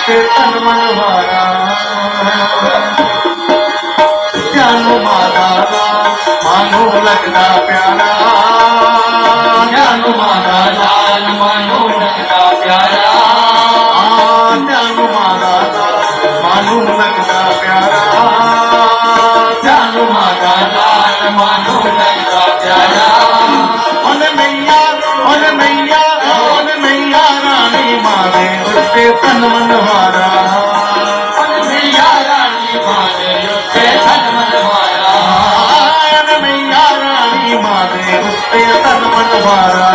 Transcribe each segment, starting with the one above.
उत्ते तन मन वारा जानो मादा लाल मानो लगदा प्यारा जानो मादा लाल मानो लगदा प्यारा जानो मादा लाल मानो लगदा प्यारा जानो मादा लाल मानो लगदा प्यारा मैया रानी मारे उत्ते तन मन वारा मैया रानी मारे उत्ते तन मन वारा मैया रानी मारे उत्ते तन मन वारा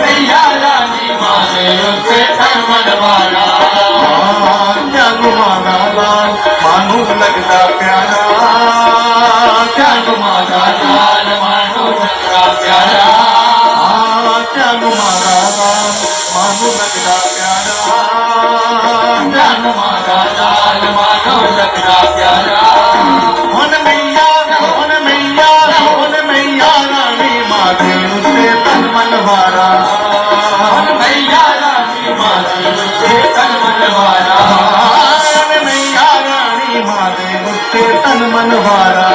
मैया रानी मारे उत्ते तन मन वारा जानो मादा लाल मानो लगदा प्यारा जानो मादा लाल मानो लगदा प्यारा जानो मादा लाल मानो लगदा प्यारा जानो मादा लाल मानो लगदा प्यारा मैया रानी मारे उत्ते तन मन वारा मैया रानी मारे उत्ते तन मन वारा मैया रानी मारे उत्ते तन मन वारा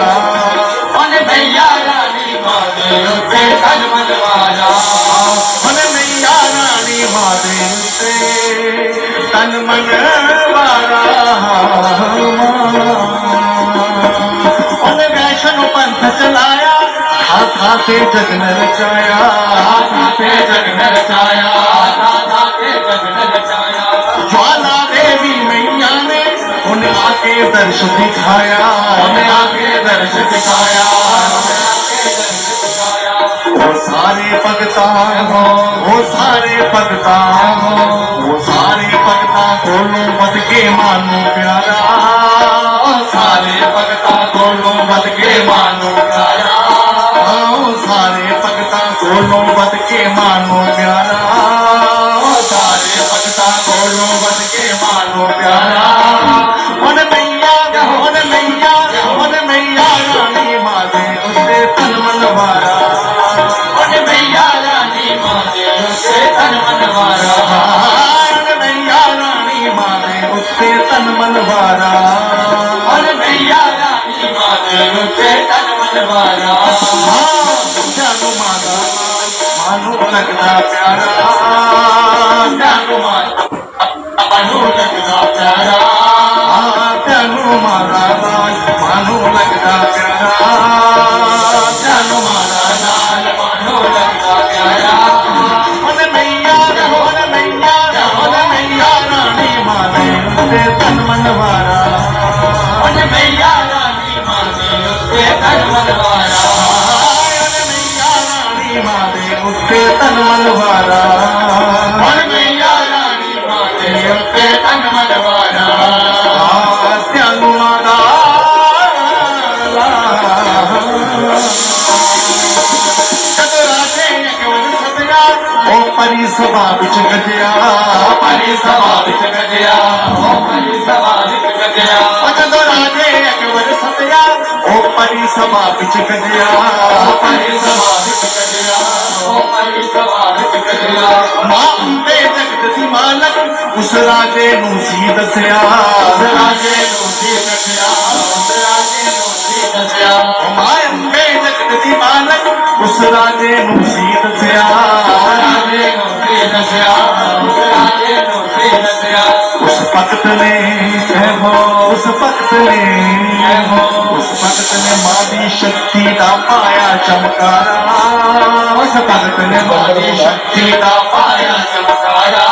मैया रानी मारे उत्ते तन मन वारा मैया रानी मारे उत्ते तन मन वारा वैष्णो पंथ चलाया हाथे जग न रचाया हाथे जग न रचाया हाथे जग न रचाया ज्वाला देवी मैया ने उन्हें आके दर्श दिखाया उन्हें आके दर्श दिखाया वो सारे भगता हो वो सारे भगता हो वो सारे भगता खोलो मत के मानो प्यारा सारे भगता खोलो मत के मानो प्यारा सारे भगता खोलो मत के मानो प्यारा सारे भगता खोलो मत के मानो प्यारा मैया रानी मारे उत्ते तन मन वारा मैया रानी मारे उत्ते तन मन वारा मैया रानी मारे उत्ते तन मन वारा मैया रानी मारे उत्ते तन मन वारा जानो मादा मानो लगदा प्यारा जानो मानो लगदा प्यारा जानो मादा मानो लगदा प्यारा जानो मादा लाल मानो लगदा प्यारा मैया रानी मारे उत्ते तन मन वारा मैया रानी मारे उत्ते तन मन वारा मैया रानी मारे उत्ते तन मन वारा मैया रानी मारे उत्ते तन मन वारा जानो मादा ओ परी सभा बिच गजया परी सभा बिच गजया ओ परी सभा बिच गजया जदों राजे अकबर सतया ओ परी सभा बिच गजया परी सभा बिच गजया ओ परी सभा बिच गजया मां अंबे जगत दी मालक उस राजे नूं सी दसिया उस राजे नूं सी दसिया उस राजे नूं सी दसिया मां अंबे जगत दी मालक उस राजे नूं सी दसिया उस भगत ने उस भगत ने मां दी शक्ति दा पाया चमकारा उस भगत ने मां दी शक्ति दा पाया चमकारा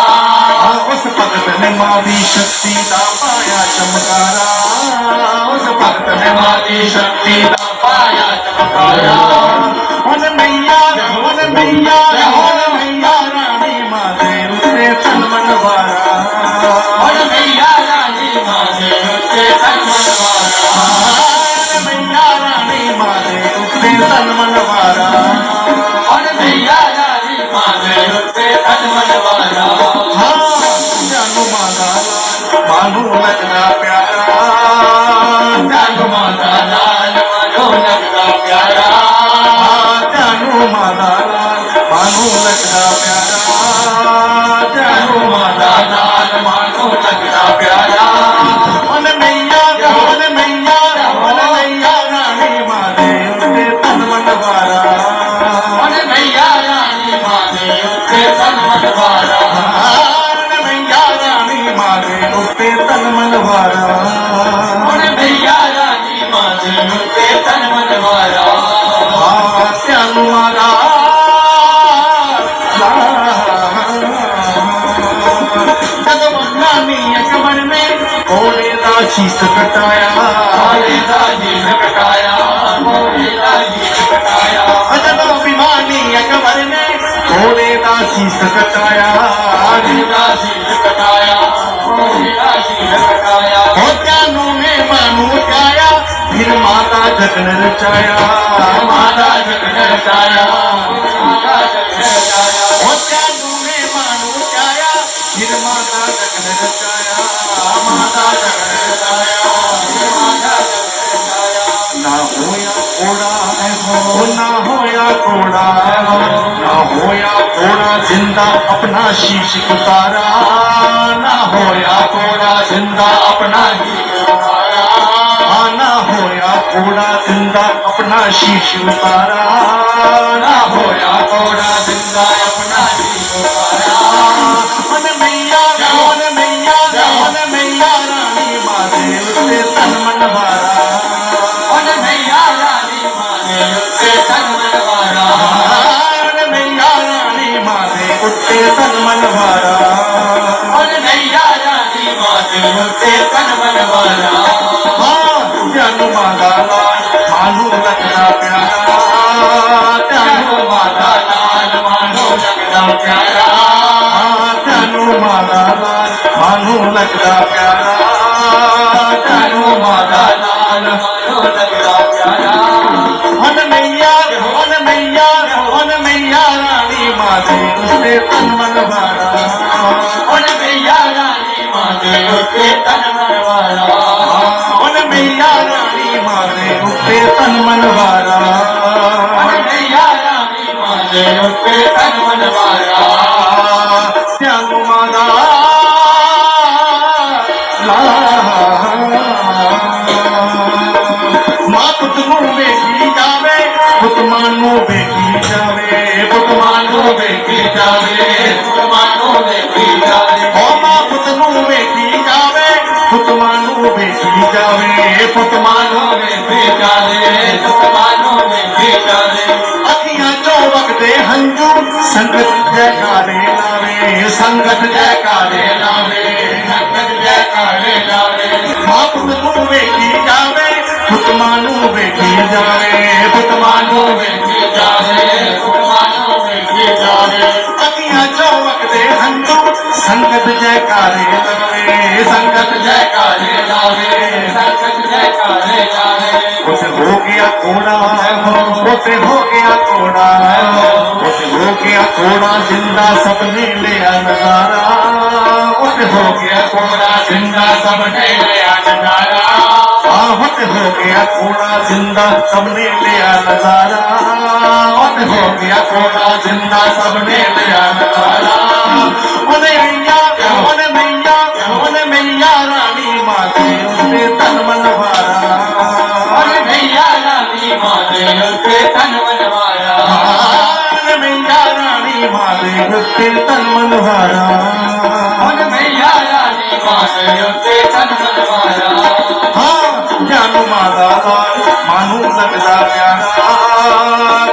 उस भगत ने मां दी शक्ति दा पाया चमकारा उस भगत ने मां दी शक्ति दा पाया चमकारा मैया रानी मारे उत्ते तन मन वारा मैया रानी मारे उत्ते तन मन वारा मैया रानी मारे उत्ते तन मन वारा मैया रानी मारे उत्ते तन मन वारा जानो मादा मानो लगदा प्यारा जानो मादा लाल मानो लगदा प्यारा जानो मादा मानो लगदा प्यारा जानो मादा लाल मानो ਵਾਰਾ ਹੁਣ ਮਈਆ ਰਾਣੀ ਮਾਂ ਦੇ ਉੱਤੇ ਤਨ ਮਨ ਵਾਰਾ ਧਿਆਨ ਮਾਰਾ ਜਦ ਨਾਨੀ ਅਕਬਰ ਨੇ ਕੋਲੇ ਦਾ ਸ਼ੀਸ ਕਟਾਇਆ ਕੋਲੇ ਦਾ ਜੀਸ ਕਟਾਇਆ ਕੋਲੇ ਦਾ ਜੀਸ ਕਟਾਇਆ ਜਦੋਂ ਬਿਮਾਨੀ ਅਕਬਰ ਨੇ ਕੋਲੇ ਦਾ ਸ਼ੀਸ ਕਟਾਇਆ ਕੋਲੇ ਦਾ ਜੀਸ ਕਟਾਇਆ ਕੋਲੇ ਦਾ ਜੀਸ ਕਟਾਇਆ ਹੋ ਧਿਆਨੂ ਨੇ ਮਾਨੂੰ ਕਾਇਆ ਫਿਰ ਮਾਤਾ ਜਗਨ ਰਚਾਇਆ ਮਾਤਾ ਜਗਨ ਰਚਾਇਆ ਮਾਤਾ ਜਗਨ ਰਚਾਇਆ ਹੋ ਧਿਆਨੂ ਨੇ ਮਾਨੂੰ ਕਾਇਆ ਫਿਰ ਮਾਤਾ ਜਗਨ ਰਚਾਇਆ ਮਾਤਾ ਜਗਨ ਰਚਾਇਆ ਮਾਤਾ ਜਗਨ ਰਚਾਇਆ ਨਾ ਹੋਇਆ ਕੋੜਾ ਉਹ ਨਾ ਹੋਇਆ ਕੋੜਾ ਨਾ ਹੋਇਆ ਕੋੜਾ ਜ਼ਿੰਦਾ ਆਪਣਾ ਸ਼ੀਸ਼ ਉਤਾਰਾ ਨਾ ਹੋਇਆ ਕੋੜਾ ਜ਼ਿੰਦਾ ਆਪਣਾ ਸ਼ੀਸ਼ ਉਤਾਰਾ ਨਾ ਹੋਇਆ ਕੋੜਾ ਜ਼ਿੰਦਾ ਆਪਣਾ ਸ਼ੀਸ਼ ਉਤਾਰਾ ਨਾ ਹੋਇਆ ਕੋੜਾ ਜ਼ਿੰਦਾ ਆਪਣਾ ਜੀਸ ਉਤਾਰਾ ਮਨ ਮਈਆ ਰਾਣੀ ਮਾਰੇ ਉੱਤੇ ਤਨ ਮਨ ਵਾਰਾ ਹੁਣ ਮਈਆ ਰਾਣੀ ਮਾਂ ਦੇ ਉੱਤੇ ਤਨ ਮਨ ਵਾਰਾ ਮਨ ਮਈਆ ਰਾਣੀ ਮਾਰੇ ਉੱਤੇ ਤਨ ਮਨ ਵਾਰਾ ਹੁਣ ਮਈਆ ਰਾਣੀ ਮਾਂ ਦੇ ਉੱਤੇ ਤਨ ਮਨ ਵਾਰਾ ਧਿਆਨੂ ਮਾਦਾ ਲਾਲ ਮਾਨੂੰ ਲੱਗਦਾ ਪਿਆਰਾ ਧਿਆਨੂ ਮਾਤਾ ਲਾਲ ਮਾਨੋ ਲੱਗਦਾ ਪਿਆਰਾ ਧਿਆਨੂ ਮਾਦਾ ਲਾਲ ਮਾਨੂੰ ਲੱਗਦਾ ਪਿਆਰਾ ਧਿਆਨੂ ਮਾਤਾ ਲਾਲ ਮਾਨੋ ਲੱਗਦਾ ਪਿਆਰਾ ਹੁਣ ਮਈਆ ਰਾਣੀ ਮਾਦੇ ਉਸਤੇ ਤਨ ਮਨ ਵਾਰਾ ਹੁਣ ਮਈਆ ਰਾਣੀ ਮਾਂ ਦੇ ਉੱਤੇ ਤਨ ਮਨ ਵਾਰਾ ਹੁਣ ਮਈਆ ਰਾਣੀ ਮਾਦੇ ਉੱਤੇ ਤਨ ਮਨ ਵਾਰਾ ਹੁਣ ਮਈਆ ਰਾਣੀ ਮਾਂ ਦੇ ਉੱਤੇ ਤਨ ਮਨ ਵਾਰਾ ਧਿਆਨੂ ਮਾਦਾ ਮਾਂ ਪੁੱਤ ਨੂੰ ਵੇਖੀ ਜਾਵੇ ਪੁੱਤ ਮਾਂ ਨੂੰ ਵੇਖੀ ਜਾਵੇ ਪੁੱਤ ਮਾਂ ਨੂੰ ਵੇਖੀ ਜਾਵੇ ਮਾਨੋ ਵੇਖੀ ਜਾਵੇ ਓ ਮਾਂ ਪੁੱਤ ਨੂੰ ਵੇਖੀ ਜਾਵੇ ਪੁੱਤ ਮਾਂ ਨੂੰ ਵੇਖੀ ਜਾਵੇ ਪੁੱਤ ਮਾਂ ਨੂੰ ਵੇਖੀ ਜਾਵੇ ਮਾਨੋ ਵੇਖੀ ਜਾਵੇ ਅੱਖੀਆਂ ਚੋਂ ਵਗਦੇ ਹੰਝੂ ਸੰਗਤ ਜੈਕਾਰੇ ਲਾਵੇ ਸੰਗਤ ਜੈਕਾਰੇ ਲਾਵੇ ਸੰਗਤ ਜੈਕਾਰੇ ਲਾਵੇ ਮਾਂ ਪੁੱਤ ਨੂੰ ਵੇਖੀ ਜਾਵੇ ਪੁੱਤ ਮਾਂ ਨੂੰ ਵੇਖੀ ਜਾਵੇ ਪੁੱਤ ਮਾਂ ਨੂੰ ਵੇਖੀ ਜਾਵੇ ਮਾਨੋ ਵੇਖੀ ਜਾਵੇ ਅੱਖੀਆਂ ਚੋਂ ਵਗਦੇ ਹੰਝੂ ਸੰਗਤ ਜੈਕਾਰੇ ਲਾਵੇ ਸੰਗਤ ਜੈਕਾਰੇ ਲਾਵੇ ਸੰਗਤ ਜੈਕਾਰੇ ਲਾਵੇ ਉਸੇ ਹੋ ਗਿਆ ਕੋੜਾ ਉਸੇ ਹੋ ਗਿਆ ਕੋੜਾ ਉਸੇ ਹੋ ਗਿਆ ਕੋੜਾ ਜ਼ਿੰਦਾ ਸਭ ਨੇ ਲਿਆ ਨਜ਼ਾਰਾ ਉਸੇ ਹੋ ਗਿਆ ਕੋੜਾ ਜ਼ਿੰਦਾ ਸਭ ਨੇ ਲਿਆ ਨਜ਼ਾਰਾ ਆਹਤ ਹੋ ਗਿਆ ਕੋੜਾ ਜ਼ਿੰਦਾ ਸਭ ਨੇ ਲਿਆ ਨਜ਼ਾਰਾ ਆਹਤ ਹੋ ਗਿਆ ਕੋੜਾ ਜ਼ਿੰਦਾ ਸਭ ਨੇ ਲਿਆ ਨਜ਼ਾਰਾ ਉਹਨੇ ਮਈਆ ਰਾਣੀ ਮਾਤੇ ਉੱਤੇ ਤਨ ਮਨ ਵਾਰਾ ਹੁਣ ਮਈਆ ਰਾਣੀ ਮਾਂ ਦੇ ਉੱਤੇ ਤਨ ਮਨ ਵਾਰਾ ਮਈਆ ਰਾਣੀ ਮਾਤੇ ਉੱਤੇ ਤਨ ਮਨ ਵਾਰਾ ਹੁਣ ਮਈਆ ਰਾਣੀ ਮਾਂ ਦੇ ਉੱਤੇ ਤਨ ਮਨ ਵਾਰਾ ਜਾਨੂ ਮਾਦਾ ਲਾਲ ਮਾਨੂੰ ਲੱਗਦਾ ਪਿਆਰਾ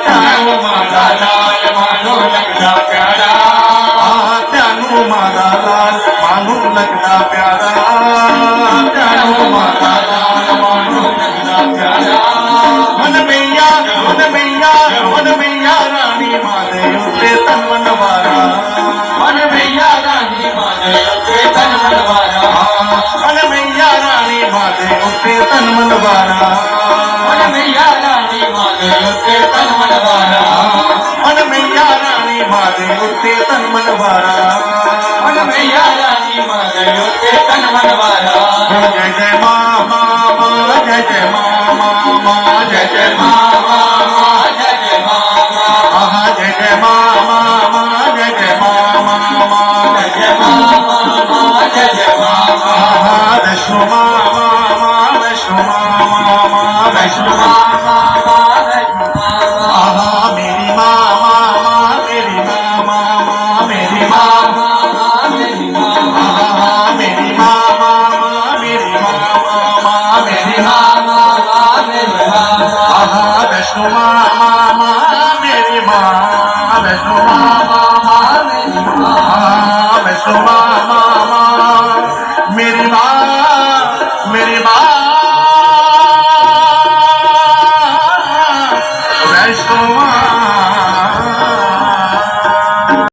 ਧਿਆਨੂ ਮਾਤਾ ਲਾਲ ਮਾਨੋ ਲੱਗਦਾ ਪਿਆਰਾ ਧਿਆਨੂ ਮਾਦਾ ਲਾਲ ਮਾਨੂੰ ਲੱਗਦਾ ਪਿਆਰਾ ਧਿਆਨੂ ਮਾਦਾ ਲਾਲ ਮਾਨੂੰ ਲੱਗਦਾ ਪਿਆਰਾ ਮਨ ਮਈਆ ਰਾਣੀ ਮਾਦੇ ਉੱਤੇ ਤਨ ਮਨ ਵਾਰਾ ਹੁਣ ਮਈਆ ਰਾਣੀ ਮਾਂ ਦੇ ਉੱਤੇ ਤਨ ਮਨ ਵਾਰਾ ਮਨ ਮਈਆ ਰਾਣੀ ਮਾਦੇ ਉੱਤੇ ਤਨ ਮਨ ਵਾਰਾ ਹੁਣ ਮਈਆ ਰਾਣੀ ਮਾਂ ਦੇ ਉੱਤੇ ਤਨ ਮਨ ਵਾਰਾ ਮਨ ਮਈਆ ਰਾਣੀ ਮਾਦੇ ਉੱਤੇ ਤਨ ਮਨ ਵਾਰਾ ਹੁਣ ਮਈਆ ਰਾਣੀ ਮਾਂ ਦੇ ਉੱਤੇ ਤਨ ਮਨ ਵਾਰਾ ਜੈ ਜੈ ਮਾਂ ਜੈ ਜੈ ਮਾਂ ਜੈ ਜੈ ਮਾਂ ਮਾਂ ਜੈ ਜੈ ਮਾਂ ਆਹਾ ਜੈ ਜੈ ਮਾਂ ਜੈ ਜੈ ਮਾਂ ਜੈ ਜੈ ਮਾਂ ਜੈ ਜੈ ਮਾਂ ਆਹਾ ਵੈਸ਼ਨੋ ਮਾਂ ਵੈਸ਼ਨੋ ਮਾਂ ਵੈਸ਼ਨੋ ਆਹਾ ਮੇਰੀ ਮਾਂ ਮੇਰੀ ਮਾਂ ਮੇਰੀ ਮਾਂ ਆਹਾ ਮੇਰੀ ਮਾਂ ਮੇਰੀ ਮਾਂ